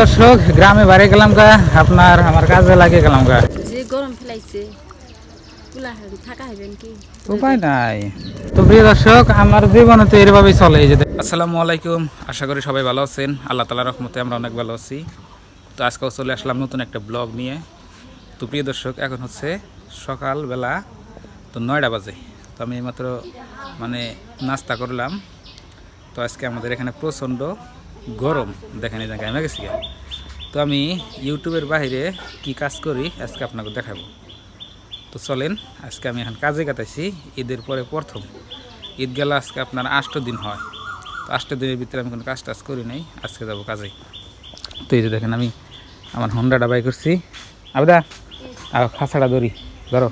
দর্শক গ্রামে বাড়ি গেলাম গা আপনার আমার কাজে লাগে গেলাম গা যে গরম ফেলাইছে থাকা হবেন কি উপায় নাই। তো প্রিয় দর্শক আমার জীবনে তো এরভাবেই চলে। এই যে আসসালামু আলাইকুম, আশা করি সবাই ভালো আছেন। আল্লাহ তাআলার রহমতে আমরা অনেক ভালো আছি। তো আজকেও চলে আসলাম নতুন একটা ব্লগ নিয়ে। তো প্রিয় দর্শক এখন হচ্ছে সকালবেলা, তো 9টা বাজে। তো আমি এইমাত্র নাস্তা করলাম। তো আজকে আমাদের এখানে প্রচণ্ড গরম, দেখেন এই জায়গায় আমি গেছি। তো আমি ইউটিউবের বাইরে কি কাজ করি আজকে আপনাকে দেখাবো। তো চলেন, আজকে আমি এখন কাজে কাটাইছি। ঈদের পরে প্রথম ঈদ গেল, আজকে আপনার 8 দিন হয়। তো 8 দিনের ভিতরে আমি কোনো কাজ টাজ করি নাই, আজকে যাবো কাজে। তো এই যে দেখেন আমি আমার হন্ডাটা বাই করছি। আবেদা আর খাঁচাটা ধরি ধরো।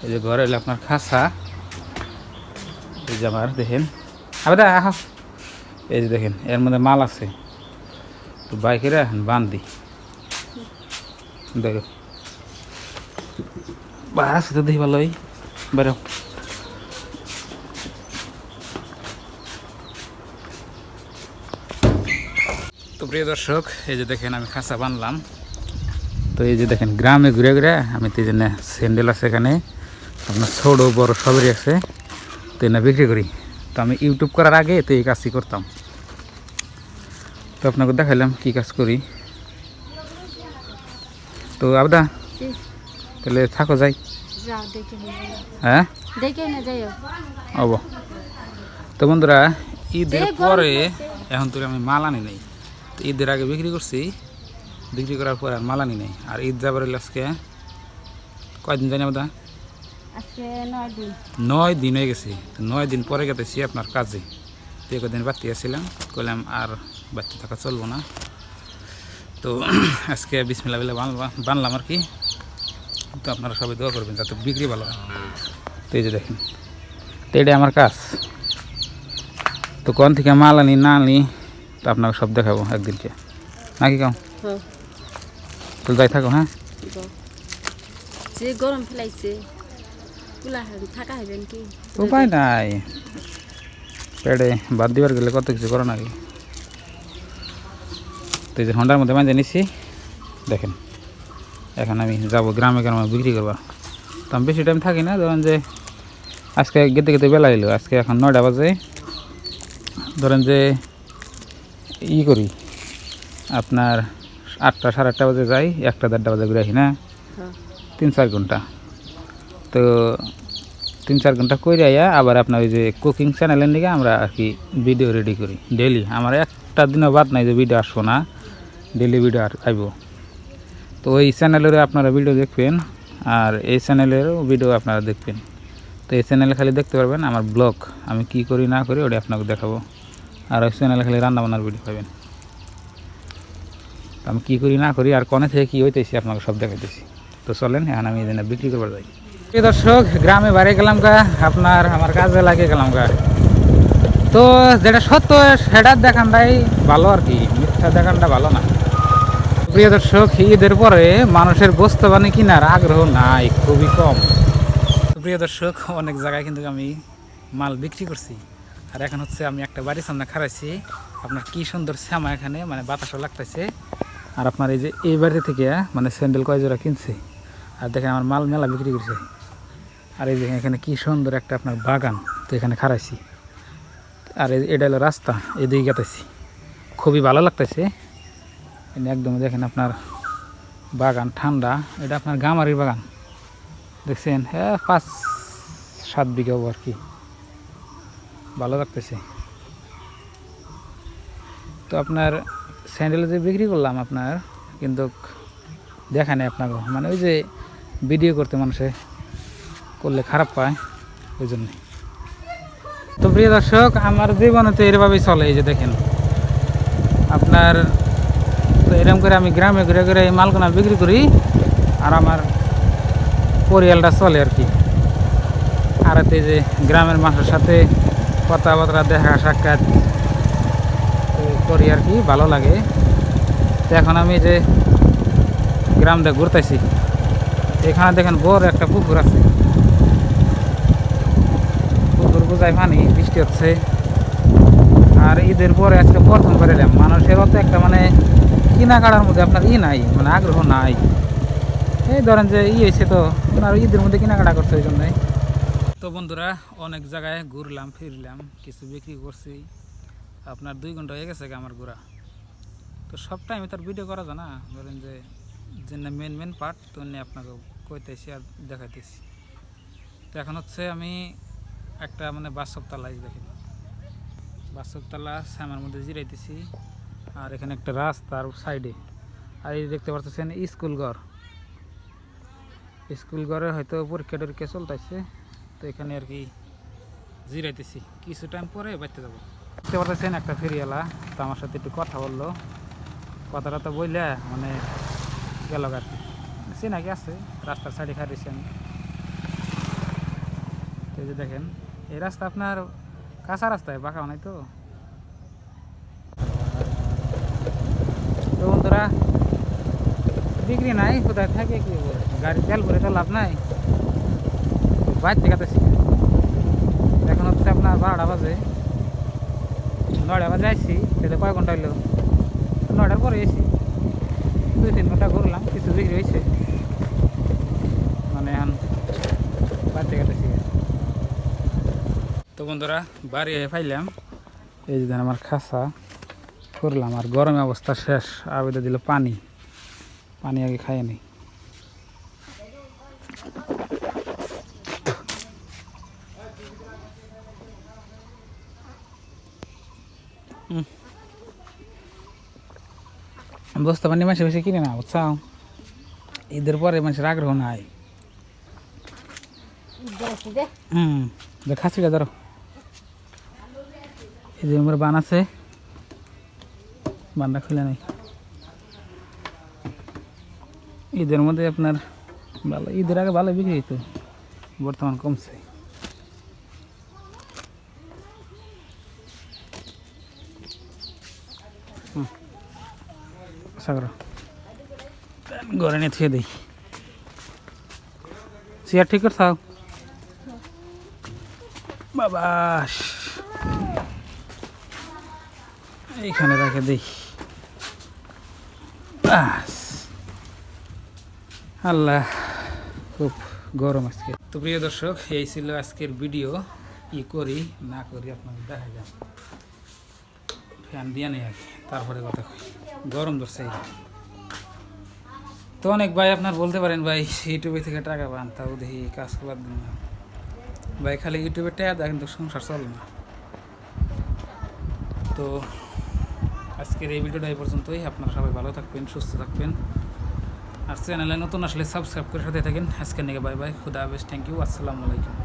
এই যে ঘরে এলে আপনার খাঁচা, এই যে আমার দেখেন আবেদা আহ, এই যে দেখেন এর মধ্যে মাল আছে। তো বাইকের এখন বান্ধি দেখো বাইরে আছে তো দেখি ভালোই বেরো। তো প্রিয় দর্শক এই যে দেখেন আমি খাঁচা বানলাম। তো এই যে দেখেন গ্রামে ঘুরে ঘুরে আমি তো এই জন্য স্যান্ডেল আছে এখানে আপনার ছোট বড় সবেরই আছে, তো না বিক্রি করি। তো আমি ইউটিউব করার আগে তো এই কাজই করতাম। তো আপনাকে দেখাইলাম কি কাজ করি। তো আবদা তাহলে থাকো যাই। হ্যাঁ হব। তো বন্ধুরা ঈদের পরে এখন তো আমি মাল আনি নাই। তো ঈদের আগে বিক্রি করছি, বিক্রি করার পরে আর মাল আনি নাই। আর ঈদ যাবার আজকে কয়দিন জানি আবদা? 9 দিন হয়ে গেছে। 9 দিন পরে গেতেছি আপনার কাজে। তো কদিন বাড়তি আসছিলাম, কইলাম আর বাড়তি থাকা চলবো না। তো আজকে বিসমিল্লাহ বিল্লাহ বানলাম আর কি। তো আপনারা সবাই দোয়া করবেন যাতে বিক্রি ভালো হয়। তো এই যে দেখেন, তো এটাই আমার কাজ। তো কোন থেকে মাল আনি না আনি তো আপনাকে সব দেখাবো একদিনকে, নাকি কাউ? তো যাই থাকো। হ্যাঁ, যে গরম ফেলাইছে থাকা হবেন কি উপায় নাই, পেটে বাদ দিবার গেলে কত কিছু করো নাকি। তো এই যে হন্ডার মধ্যে মাঝে নিচ্ছি দেখেন। এখন আমি যাবো গ্রামে গ্রামে বিক্রি করবা। তো আমি বেশি টাইম থাকি না, ধরেন যে আজকে গেতে গেতে বেলা এলো। আজকে এখন 9টা বাজে। ধরেন যে করি আপনার 8টা সাড়ে 8টা বাজে যাই, 1টা 1:30 বাজে ঘুরে আসি না, 3-4 ঘন্টা। তো 3-4 ঘন্টা করে আইয়া আবার আপনার ওই যে কুকিং চ্যানেলের দিকে আমরা আর কি ভিডিও রেডি করি ডেইলি। আমার একটা দিনও বাদ নাই যে ভিডিও আসবো না, ডেইলি ভিডিও আইব। তো ওই চ্যানেলেরও আপনারা ভিডিও দেখবেন, আর এই চ্যানেলেরও ভিডিও আপনারা দেখবেন। তো এই চ্যানেলে খালি দেখতে পারবেন আমার ব্লগ, আমি কি করি না করি ওটা আপনাকে দেখাবো। আর ওই চ্যানেলে খালি রান্নাবান্নার ভিডিও পাবেন। আমি কী করি না করি আর কোনে থেকে কী হইতেছি আপনাকে সব দেখাইতেছি। তো চলেন এখন আমি এই বিক্রি করবার যাই। প্রিয় দর্শক গ্রামে বাড়ি গেলাম গা আপনার আমার কাজে লাগে গেলাম গা। তো যেটা সত্য সেটার দেখানটাই ভালো আর কি, মিথ্যা দেখানটা ভালো না। প্রিয় দর্শক ঈদের পরে মানুষের বস্তু বাণী কেনার আগ্রহ নাই, খুবই কম। প্রিয় দর্শক অনেক জায়গায় কিন্তু আমি মাল বিক্রি করছি। আর এখন হচ্ছে আমি একটা বাড়ির সামনে খাড়াইছি। আপনার কি সুন্দর শ্যামা, এখানে বাতাসও লাগতেছে। আর আপনার এই যে এই বাড়ি থেকে স্যান্ডেল কয় জোড়া কিনছে। আর দেখেন আমার মাল মেলা বিক্রি করছে। আর এই যে এখানে কি সুন্দর একটা আপনার বাগান, তো এখানে খাড়াইছি। আর এটা হলো রাস্তা, এদিকে গেতেছি, খুবই ভালো লাগতেছে। একদম দেখেন আপনার বাগান ঠান্ডা। এটা আপনার গামারির বাগান দেখছেন। হ্যাঁ 5-7 বিঘা আর কি, ভালো লাগতেছে। তো আপনার স্যান্ডেল যে বিক্রি করলাম আপনার, কিন্তু দেখা নেই আপনাকে, ওই যে ভিডিও করতে মানুষে করলে খারাপ পায়, ওই জন্যে। তো প্রিয় দর্শক আমার জীবনে তো এরভাবেই চলে। এই যে দেখেন আপনার, তো এরকম করে আমি গ্রামে ঘুরে ঘুরে এই মালগুনা বিক্রি করি আর আমার পরিয়ালটা চলে আর কি। আর এই যে গ্রামের মানুষের সাথে কথাবার্তা দেখা সাক্ষাৎ করি আর কি, ভালো লাগে। তো এখন আমি যে গ্রাম দিয়ে ঘুরতেছি, এখানে দেখেন বড় একটা পুকুর আছে। পুকুর বোঝায় পানি, বৃষ্টি হচ্ছে। আর ঈদের পরে আজকে প্রথম করে এলাম, মানুষের অত একটা মানে কেনাকাটার মধ্যে আপনার নাই, মানে আগ্রহ নাই। এই ধরেন যে হয়েছে, তো আপনার ঈদের মধ্যে কেনাকাটা করছে ওই জন্যই। তো বন্ধুরা, অনেক জায়গায় ঘুরলাম ফিরলাম, কিছু বিক্রি করছি, আপনার 2 ঘন্টা হয়ে গেছে আমার ঘোরা। তো সব টাইমে তার ভিডিও করা যায় না, ধরেন যে মেন পার্ট তো নিয়ে আপনাকে কইতেছি আর দেখাইতেছি। তো এখন হচ্ছে আমি একটা মানে বাস্তবতলায় দেখেন, বাস্তবতলা শ্যামার মধ্যে জিরাইতেছি। আর এখানে একটা রাস্তার সাইডে, আর এই দেখতে পাচ্ছেন স্কুল ঘরে হয়তো পরীক্ষা টরীক্ষা চলতেছে, তো এখানে আর কি জিরাইতেছি। কিছু টাইম পরে বাড়তে যাবো। দেখতে পাচ্ছেন একটা ফেরিওয়ালা, তো আমার সাথে একটু কথা বললো, কথাটা তো বললে মানে গেল আর কি। সে নাকি আছে রাস্তার সাইডে খাইছি আমি। তো এই যে দেখেন, এই রাস্তা আপনার কাঁচা রাস্তায়, বাঁকা নাই তো। তো বন্ধুরা, বিক্রি নাই, কোথায় থাকে কি গাড়ি তেল ভরে তো লাভ নাই, বাইর থেকে কাটাছি। এখন হচ্ছে আপনার 12টা বাজে, 9টা বাজে আসছি, সেটা কয় ঘন্টা হইলো, 9টার পরে এসি 2-3 ঘন্টা ঘুরলাম, কিছু বিক্রি হয়েছে, মানে এখন বাইর থেকে কাটাছি। তো বন্ধুরা, বাড়ি ফাইলাম, এই যে আমার খাসা করলাম, আর গরমে অবস্থা শেষ। আবেদা দিল পানি আগে খাইয়ে নেই। বস্তা পানি মাসে বেশি কিনে না, বুঝছাও, ঈদের পরে মানুষের আগ্রহ নাই। খাসিটা ধরো, এই যে আমার বান আছে, বানটা খুলে নেই। ঈদের মধ্যে আপনার ভালো, ঈদের আগে ভালো বিক্রি হইতো, বর্তমান কমছে। ঘরে নিয়ে থুয়ে দিই, চেয়ার ঠিক করে থাও বাবা, এইখানে রেখে দিই। আল্লাহ, খুব গরম আজকে। তো প্রিয় দর্শক, এই ছিল আজকের ভিডিও। কি করি না করি আপনাদের দেখা যান, ফ্যান দিয়ে নেই আগে, তারপরে কথা কই, গরম ধরছে। তো অনেক ভাই আপনার বলতে পারেন, ভাই ইউটিউবে থেকে টাকা পান, তাও দেখি কাজ করবার দিন না ভাই, খালি ইউটিউবে টাকা দেয় কিন্তু সংসার চলে না। তো আজকের এই ভিডিওটা এই পর্যন্তই। আপনারা সবাই ভালো থাকবেন, সুস্থ থাকবেন, আর চ্যানেলে নতুন আসলে সাবস্ক্রাইব করে সাথে থাকেন। আজকের নিয়ে বাই বাই, খুদা হাফেজ, থ্যাংক ইউ, আসসালামু আলাইকুম।